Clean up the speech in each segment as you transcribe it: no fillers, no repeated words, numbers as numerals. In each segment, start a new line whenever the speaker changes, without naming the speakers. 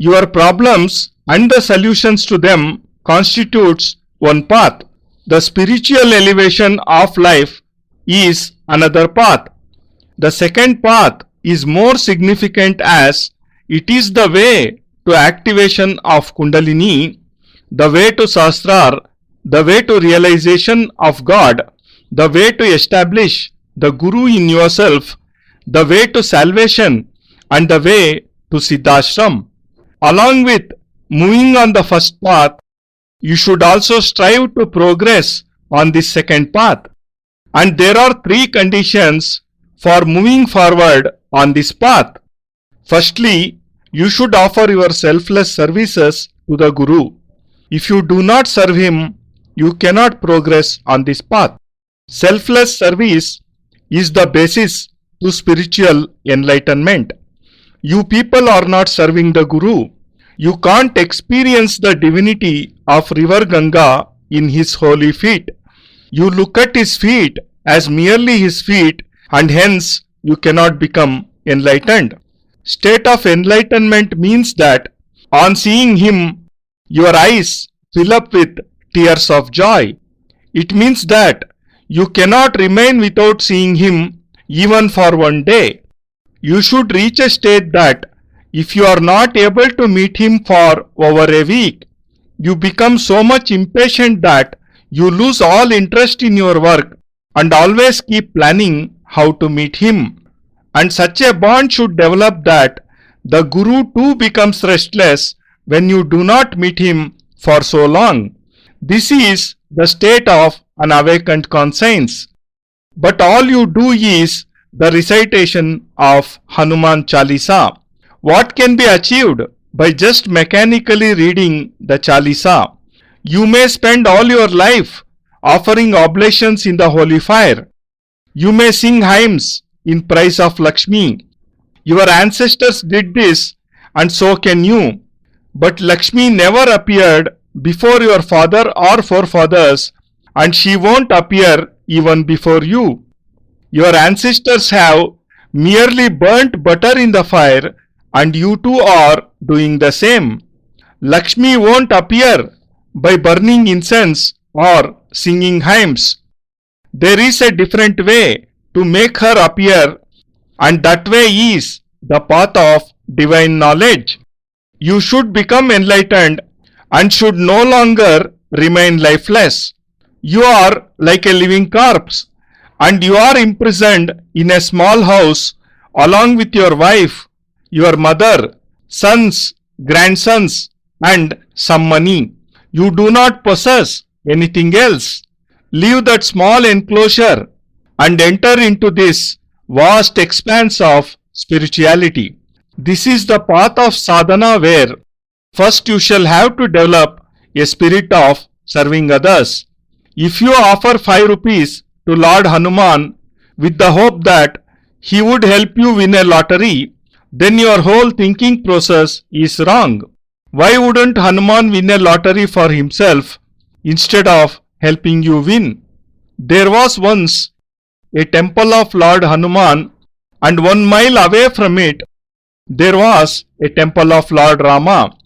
Your problems and the solutions to them constitutes one path. The spiritual elevation of life is another path. The second path is more significant as it is the way to activation of Kundalini, the way to Sahasrar, the way to realization of God, the way to establish the Guru in yourself, the way to salvation, and the way to Siddhashram. Along with moving on the first path, you should also strive to progress on this second path. And there are three conditions for moving forward on this path. Firstly, you should offer your selfless services to the Guru. If you do not serve him, you cannot progress on this path. Selfless service is the basis to spiritual enlightenment. You people are not serving the Guru. You can't experience the divinity of river Ganga in his holy feet. You look at his feet as merely his feet, and hence you cannot become enlightened. State of enlightenment means that on seeing him, your eyes fill up with tears of joy. It means that you cannot remain without seeing him even for one day. You should reach a state that if you are not able to meet him for over a week, you become so much impatient that you lose all interest in your work and always keep planning how to meet him. And such a bond should develop that the Guru too becomes restless when you do not meet him for so long. This is the state of an awakened conscience. But all you do is the recitation of Hanuman Chalisa. What can be achieved by just mechanically reading the Chalisa? You may spend all your life offering oblations in the holy fire. You may sing hymns in praise of Lakshmi. Your ancestors did this, and so can you. But Lakshmi never appeared before your father or forefathers, and she won't appear even before you. Your ancestors have merely burnt butter in the fire, and you too are doing the same. Lakshmi won't appear by burning incense or singing hymns. There is a different way to make her appear, and that way is the path of divine knowledge. You should become enlightened and should no longer remain lifeless. You are like a living corpse, and you are imprisoned in a small house along with your wife, your mother, sons, grandsons, and some money. You do not possess anything else. Leave that small enclosure and enter into this vast expanse of spirituality. This is the path of sadhana where first you shall have to develop a spirit of serving others. If you offer 5 rupees to Lord Hanuman with the hope that he would help you win a lottery, then your whole thinking process is wrong. Why wouldn't Hanuman win a lottery for himself instead of helping you win? There was once a temple of Lord Hanuman, and 1 mile away from it there was a temple of Lord Rama.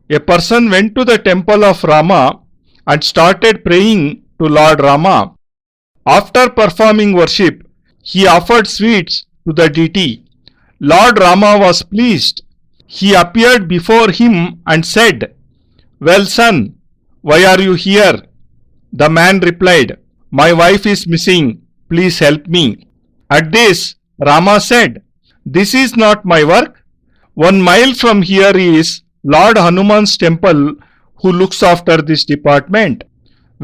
A person went to the temple of Rama and started praying to Lord Rama. After performing worship, he offered sweets to the deity. Lord Rama was pleased. He appeared before him and said, "Well, son, why are you here?" The man replied, "My wife is missing. Please help me." At this, Rama said, "This is not my work. 1 mile from here is Lord Hanuman's temple who looks after this department.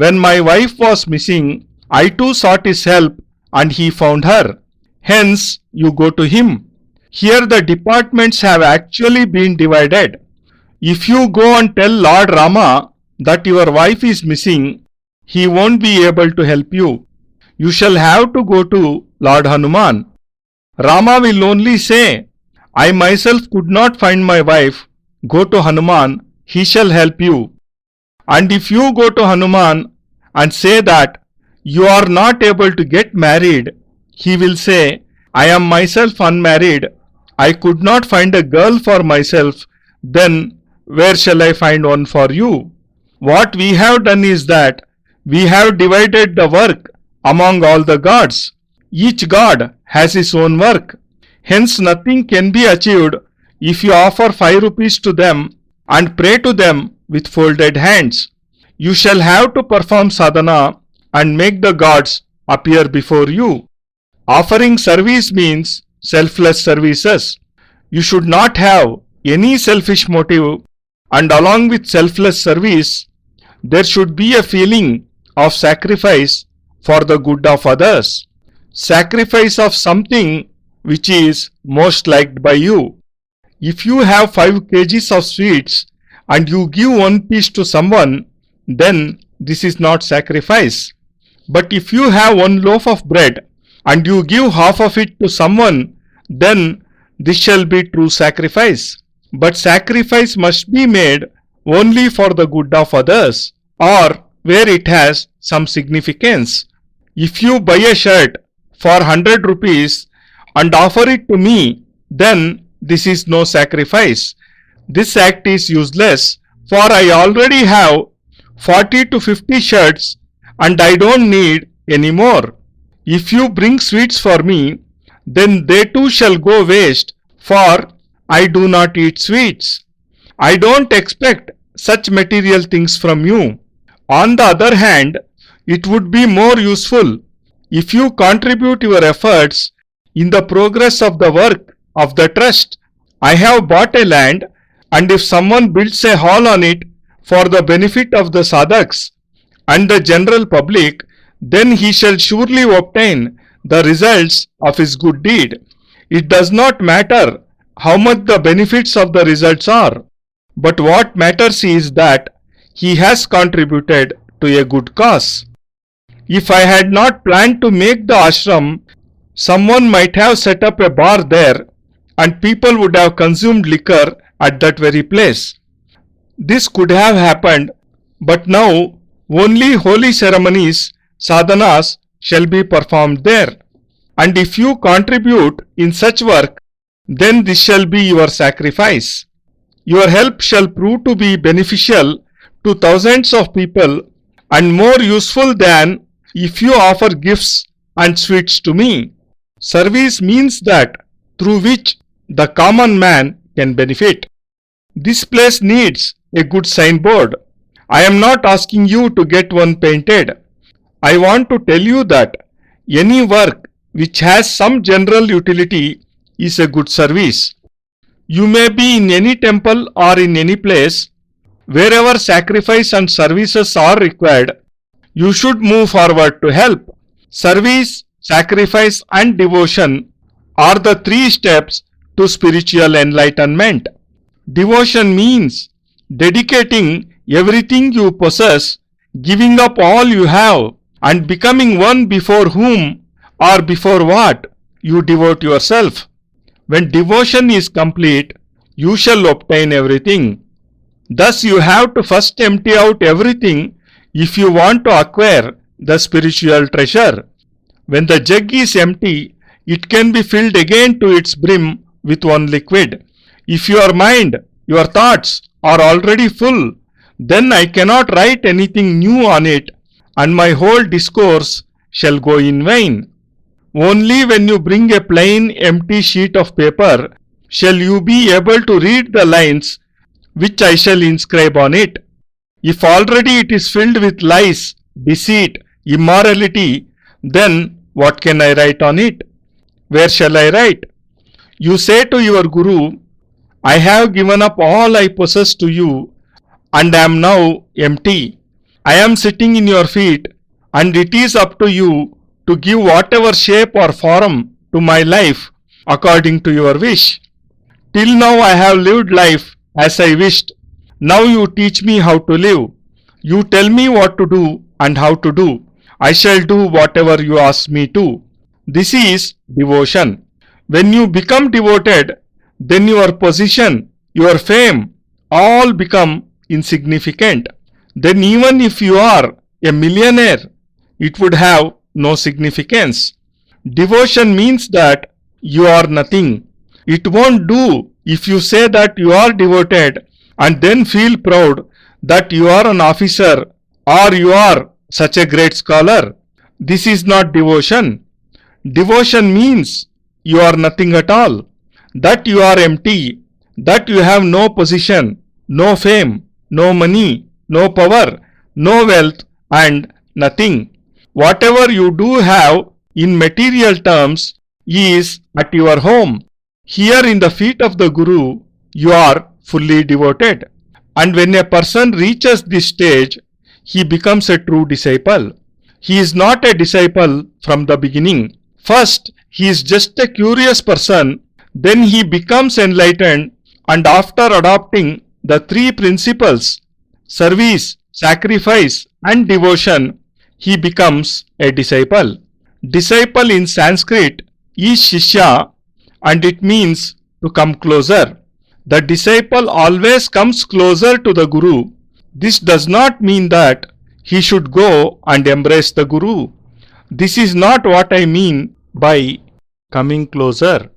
When my wife was missing, I too sought his help and he found her. Hence, you go to him. Here the departments have actually been divided. If you go and tell Lord Rama that your wife is missing, he won't be able to help you. You shall have to go to Lord Hanuman. Rama will only say, I myself could not find my wife. Go to Hanuman, he shall help you. And if you go to Hanuman and say that you are not able to get married, he will say, I am myself unmarried. I could not find a girl for myself. Then where shall I find one for you? What we have done is that we have divided the work among all the gods. Each god has his own work. Hence nothing can be achieved if you offer 5 rupees to them and pray to them with folded hands. You shall have to perform sadhana and make the gods appear before you. Offering service means selfless services. You should not have any selfish motive, and along with selfless service, there should be a feeling of sacrifice for the good of others. Sacrifice of something which is most liked by you. If you have 5 kgs of sweets and you give one piece to someone, then this is not sacrifice. But if you have 1 loaf of bread and you give half of it to someone, then this shall be true sacrifice. But sacrifice must be made only for the good of others, or where it has some significance. If you buy a shirt for 100 rupees and offer it to me, then this is no sacrifice. This act is useless, for I already have 40 to 50 shirts and I don't need any more. If you bring sweets for me, then they too shall go waste, for I do not eat sweets. I don't expect such material things from you. On the other hand, it would be more useful if you contribute your efforts in the progress of the work of the trust. I have bought a land, and if someone builds a hall on it for the benefit of the sadhaks and the general public, then he shall surely obtain the results of his good deed. It does not matter how much the benefits of the results are, but what matters is that he has contributed to a good cause. If I had not planned to make the ashram, someone might have set up a bar there and people would have consumed liquor at that very place. This could have happened, but now only holy ceremonies, sadhanas, shall be performed there. And if you contribute in such work, then this shall be your sacrifice. Your help shall prove to be beneficial to thousands of people and more useful than if you offer gifts and sweets to me. Service means that through which the common man can benefit. This place needs a good signboard. I am not asking you to get one painted. I want to tell you that any work which has some general utility is a good service. You may be in any temple or in any place. Wherever sacrifice and services are required, you should move forward to help. Service, sacrifice and devotion are the 3 steps to spiritual enlightenment. Devotion means dedicating everything you possess, giving up all you have, and becoming one before whom or before what you devote yourself. When devotion is complete, you shall obtain everything. Thus you have to first empty out everything if you want to acquire the spiritual treasure. When the jug is empty, it can be filled again to its brim with one liquid. If your mind, your thoughts are already full, then I cannot write anything new on it, and my whole discourse shall go in vain. Only when you bring a plain empty sheet of paper shall you be able to read the lines which I shall inscribe on it. If already it is filled with lies, deceit, immorality, then what can I write on it? Where shall I write? You say to your Guru, I have given up all I possess to you and am now empty. I am sitting in your feet, and it is up to you to give whatever shape or form to my life according to your wish. Till now I have lived life as I wished. Now you teach me how to live. You tell me what to do and how to do. I shall do whatever you ask me to. This is devotion. When you become devoted, then your position, your fame, all become insignificant. Then even if you are a millionaire, it would have no significance. Devotion means that you are nothing. It won't do if you say that you are devoted and then feel proud that you are an officer or you are such a great scholar. This is not devotion. Devotion means you are nothing at all, that you are empty, that you have no position, no fame, no money, no power, no wealth, and nothing. Whatever you do have in material terms is at your home. Here in the feet of the Guru, you are fully devoted. And when a person reaches this stage, he becomes a true disciple. He is not a disciple from the beginning. First, he is just a curious person, then he becomes enlightened, and after adopting the three principles, service, sacrifice, and devotion, he becomes a disciple. Disciple in Sanskrit is Shishya, and it means to come closer. The disciple always comes closer to the Guru. This does not mean that he should go and embrace the Guru. This is not what I mean by coming closer.